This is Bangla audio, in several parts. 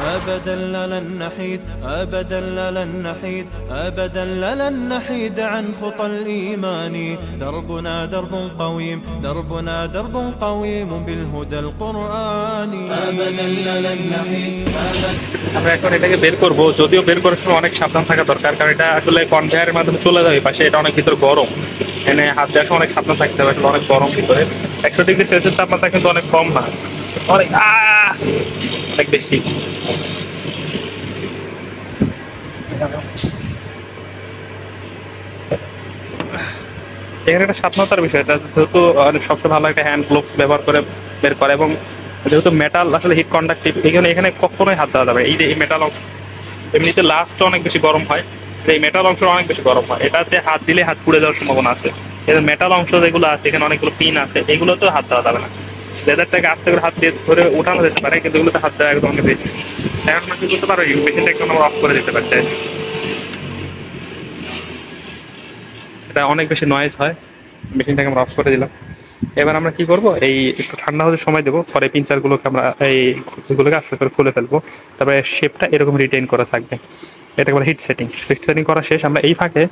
أبدا لن نحيد، أبدا لن نحيد، أبدا لن نحيد عن خطى الإيمان. دربنا درب قويم، دربنا درب قويم بالهدى القرآني. أبدا لن نحيد. আমরা এখন এটাকে বের করব, যদিও বের করার সময় অনেক সাবধান থাকা দরকার, কারণ এটা আসলে কনভেয়ারের মাধ্যমে চলে যাবে পাশে। এটা অনেক ভিতরে গরম, এখানে হাত দেওয়ার সময় অনেক সাবধান থাকতে হবে, অনেক গরম ভিতরে। 100°C তাপমাত্রা কিন্তু অনেক কম না, অনেক অনেক বেশি। এখানে একটা সাবধানতার বিষয়, এটা যেহেতু সবচেয়ে ভালো একটা হ্যান্ড গ্লোভস ব্যবহার করে বের করে, এবং যেহেতু মেটাল আসলে হিট কন্ডাক্টিভ, এখানে কখনোই হাত দেওয়া যাবে। এই যে এই মেটাল অংশ এমনিতে লাস্টটা অনেক বেশি গরম হয়, এই মেটাল অংশ অনেক বেশি গরম হয়, এটাতে হাত দিলে হাত পুড়ে যাওয়ার সম্ভাবনা আছে। এদের মেটাল অংশ যেগুলো আছে, এখানে অনেকগুলো পিন আছে, এগুলোতেও হাত দেওয়া যাবে না। লেদারটাকে আস্তে করে হাত দিয়ে ধরে ওঠানো যেতে পারে, কিন্তু এগুলোতে হাত দেওয়া একদম অনেক রিস্ক। এখন আমরা কি করতে পারো, মেশিনটা একটু আমরা অফ করে দিতে পারি। এটা অনেক বেশি নয়েজ হয়, মেশিনটাকে আমরা অফ করে দিলাম। এবার আমরা কি করব, এই একটু ঠান্ডা হতে সময় দেবো, পরে পিঞ্চারগুলোকে আমরা এইগুলোকে আস্তে করে খুলে ফেলবো। তারপরে শেপটা এরকম রিটেইন করা থাকবে। এটা বলে হিট সেটিং। হিট সেটিং করা শেষ, আমরা এই ফাঁকে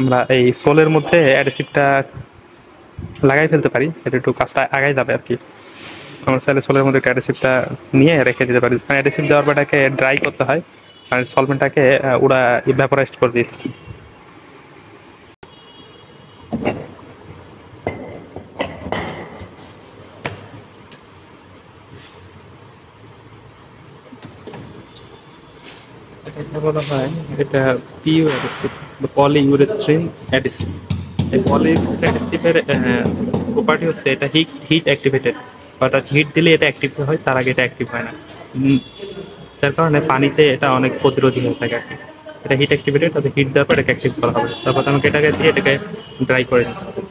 আমরা এই সোলের মধ্যে অ্যাডহেসিভটা লাগাই ফেলতে পারি। এটা একটু কাজটা আগাই যাবে আর কি। আমরা চাইলে সোলের মধ্যে একটা অ্যাডহেসিভটা নিয়ে রেখে দিতে পারি। অ্যাডহেসিভ দেওয়ার পর এটাকে ড্রাই করতে হয়, আর সলভেন্টটাকে ওরা ভ্যাপোরাইজড করে দিতে হয়। এটা বলা হয়, এটা পিইউ অ্যাডহেসিভ, পলিইউরেথ্রিন অ্যাডহেসিভ। এই পলিইউরেথ্রিন অ্যাডহেসিভের প্রপার্টি হচ্ছে এটা হিট অ্যাক্টিভেটেড, অর্থাৎ হিট দিলে এটা অ্যাক্টিভ হয়, তার আগে এটা অ্যাক্টিভ হয় না। যার কারণে পানিতে এটা অনেক প্রতিরোধী হয়ে থাকে আর কি। এটা হিট অ্যাক্টিভেটেড, তাতে হিট দেওয়ার পর এটাকে অ্যাক্টিভ করা হবে। তারপর আমাকে এটাকে দিয়ে এটাকে ড্রাই করে নিতে হবে।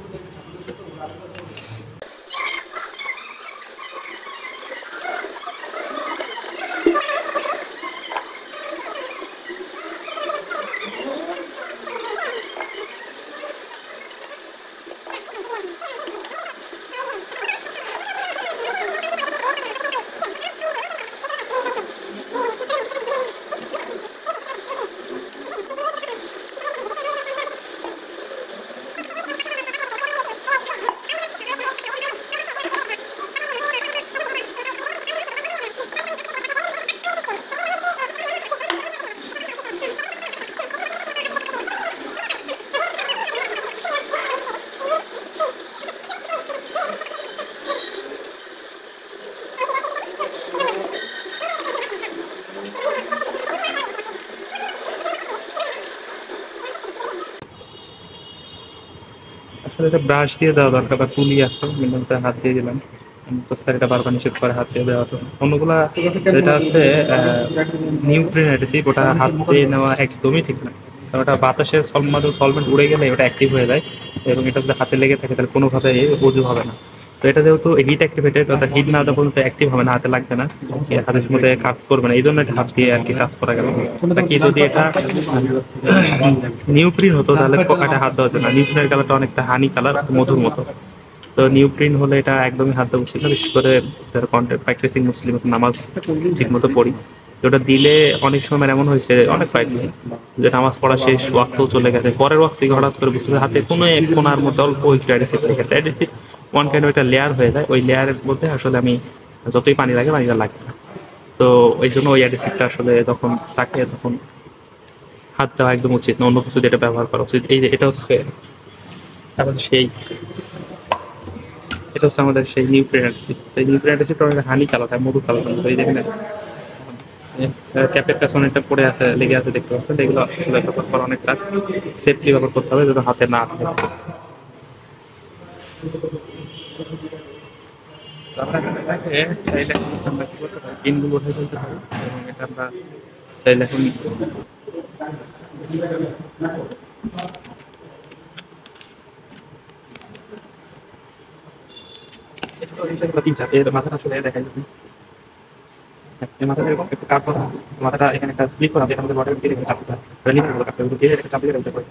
আসলে এটা ব্রাশ দিয়ে দেওয়া দরকার, বা তুলি আছে মিনিমামটা হাত দিয়ে দিলাম। তো স্যার এটা বারবার নিষেধ করে হাত দিয়ে দেওয়া। তো অন্যগুলা যেটা আছে নিউট্রিন অ্যাডহেসিভ, ওটা হাত দিয়ে নেওয়া একদমই ঠিক না, কারণ ওটা বাতাসের সলভেন্ট উড়ে গেলে ওটা অ্যাক্টিভ হয়ে যায়, এবং এটা যদি হাতে লেগে থাকে তাহলে কোনোভাবে উজু হবে না। তো এটা যেহেতু হিট অ্যাক্টিভেটেড, অর্থাৎ হিট না দেওয়া পর্যন্ত অ্যাক্টিভ হবে না, হাতে লাগবে না, হাতের মধ্যে কাজ করবে না, এই জন্য এটা হাত দিয়ে আর কি কাজ করা গেল। কি যদি এটা নিউট্রিন হতো তাহলে এটা হাত দেওয়া যায় না। নিউট্রিনের কালারটা অনেকটা হানি কালার, মধুর মতো। তো নিউট্রিন হলে এটা একদমই হাত দেওয়া উচিত না, বিশেষ করে যারা কন্টেন্ট প্র্যাকটিসিং মুসলিম, নামাজ ঠিক মতো পড়ি। তো ওটা দিলে অনেক সময় এমন হয়েছে, অনেক কয়েকদিন যে নামাজ পড়া শেষ, ওয়াক্তও চলে গেছে, পরের ওয়াক্তে হঠাৎ করে বুঝতে পারে হাতে কোনো এক কোনার মধ্যে অল্প একটু অ্যাডহেসিভ লেগে গেছে। অ্যাডহেসিভ ওয়ান কাইন্ড একটা লেয়ার হয়ে যায়, ওই লেয়ারের মধ্যে আসলে আমি যতই পানি লাগে পানিটা লাগে না। তো ওই জন্য ওই অ্যাডহেসিভটা আসলে যখন থাকে তখন হাত দেওয়া একদম উচিত না, অন্য কিছু দিয়ে এটা ব্যবহার করা উচিত। এই যে এটা হচ্ছে আমাদের সেই নিউট্রিয়েন্ট অ্যাডহেসিভ। এই নিউট্রিয়েন্ট অ্যাডহেসিভটা অনেক হানি কালার হয়, মধু কালার হয়। তো এই দেখেন ক্যাপের কাছে অনেকটা পড়ে আছে, লেগে আছে, দেখতে পাচ্ছেন। এগুলো আসলে ব্যবহার করা অনেকটা সেফলি ব্যবহার করতে হবে, যেন হাতে না থাকে। চাইলে আমরা কি করতে পারি, পিনগুলো উঠে ফেলতে পারি, এবং এটা আমরা চাইলে এখন এর মাথাটা আসলে দেখা যাবে, মাথাটা এরকম একটু কাট করা, মাথাটা এখানে একটা স্লিপ করা আছে, এটা আমাদের বডির দিকে চাপ দিতে হয়, লিভারের কাছে ওগুলো দিয়ে একটা চাপ দিয়ে রাখতে পারি।